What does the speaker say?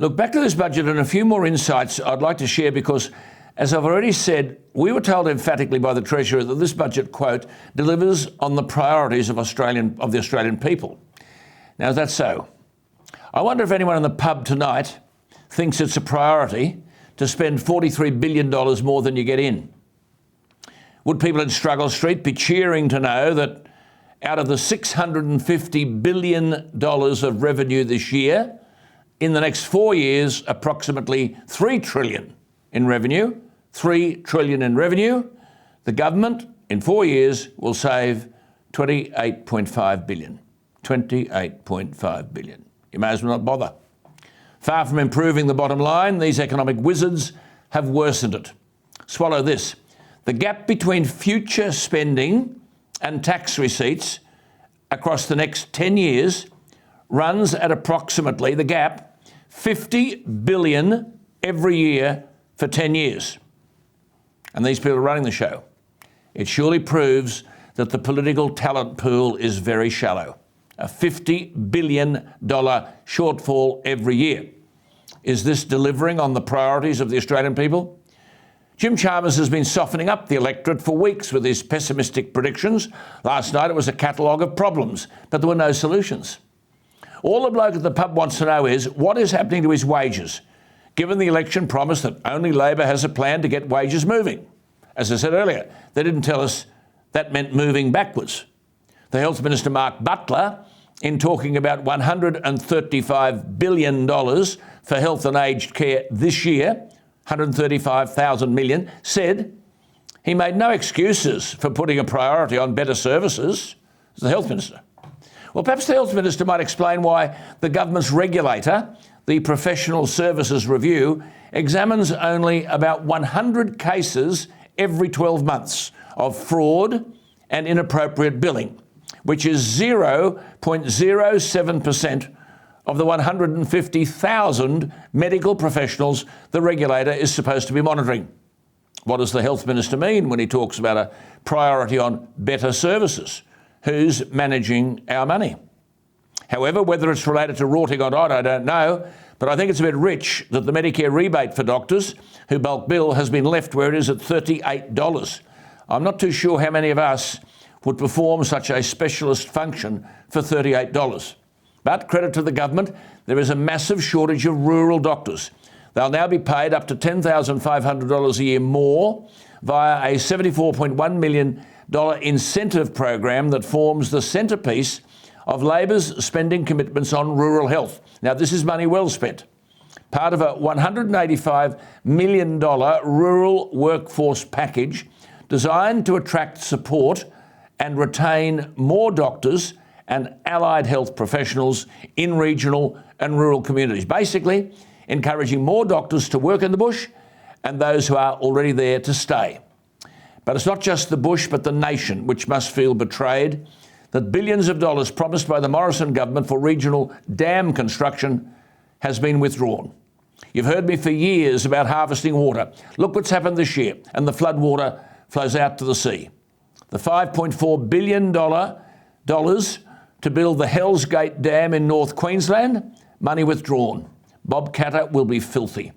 Look, back to this budget and a few more insights I'd like to share because, as I've already said, we were told emphatically by the Treasurer that this budget, quote, delivers on the priorities of the Australian people. Now, is that so? I wonder if anyone in the pub tonight thinks it's a priority to spend $43 billion more than you get in. Would people in Struggle Street be cheering to know that out of the $650 billion of revenue this year, in the next 4 years, approximately $3 trillion in revenue, $3 trillion in revenue, the government in 4 years will save $28.5 billion. $28.5 billion. You may as well not bother. Far from improving the bottom line, these economic wizards have worsened it. Swallow this. The gap between future spending and tax receipts across the next 10 years runs at approximately, the gap, $50 billion every year for 10 years. And these people are running the show. It surely proves that the political talent pool is very shallow. A $50 billion shortfall every year. Is this delivering on the priorities of the Australian people? Jim Chalmers has been softening up the electorate for weeks with his pessimistic predictions. Last night it was a catalogue of problems, but there were no solutions. All the bloke at the pub wants to know is what is happening to his wages, given the election promise that only Labor has a plan to get wages moving. As I said earlier, they didn't tell us that meant moving backwards. The Health Minister, Mark Butler, in talking about $135 billion for health and aged care this year, 135,000 million, said he made no excuses for putting a priority on better services as the Health Minister. Well, perhaps the Health Minister might explain why the government's regulator, the Professional Services Review, examines only about 100 cases every 12 months of fraud and inappropriate billing, which is 0.07% of the 150,000 medical professionals the regulator is supposed to be monitoring. What does the Health Minister mean when he talks about a priority on better services? Who's managing our money? However, whether it's related to rorting or not, I don't know, but I think it's a bit rich that the Medicare rebate for doctors who bulk bill has been left where it is at $38. I'm not too sure how many of us would perform such a specialist function for $38. But credit to the government, there is a massive shortage of rural doctors. They'll now be paid up to $10,500 a year more via a $74.1 million incentive program that forms the centrepiece of Labor's spending commitments on rural health. Now, this is money well spent. Part of a $185 million rural workforce package designed to attract support and retain more doctors and allied health professionals in regional and rural communities. Basically, encouraging more doctors to work in the bush and those who are already there to stay. But it's not just the bush, but the nation, which must feel betrayed that billions of dollars promised by the Morrison government for regional dam construction has been withdrawn. You've heard me for years about harvesting water. Look what's happened this year, and the flood water flows out to the sea. The $5.4 billion to build the Hell's Gate Dam in North Queensland, money withdrawn. Bob Catter will be filthy.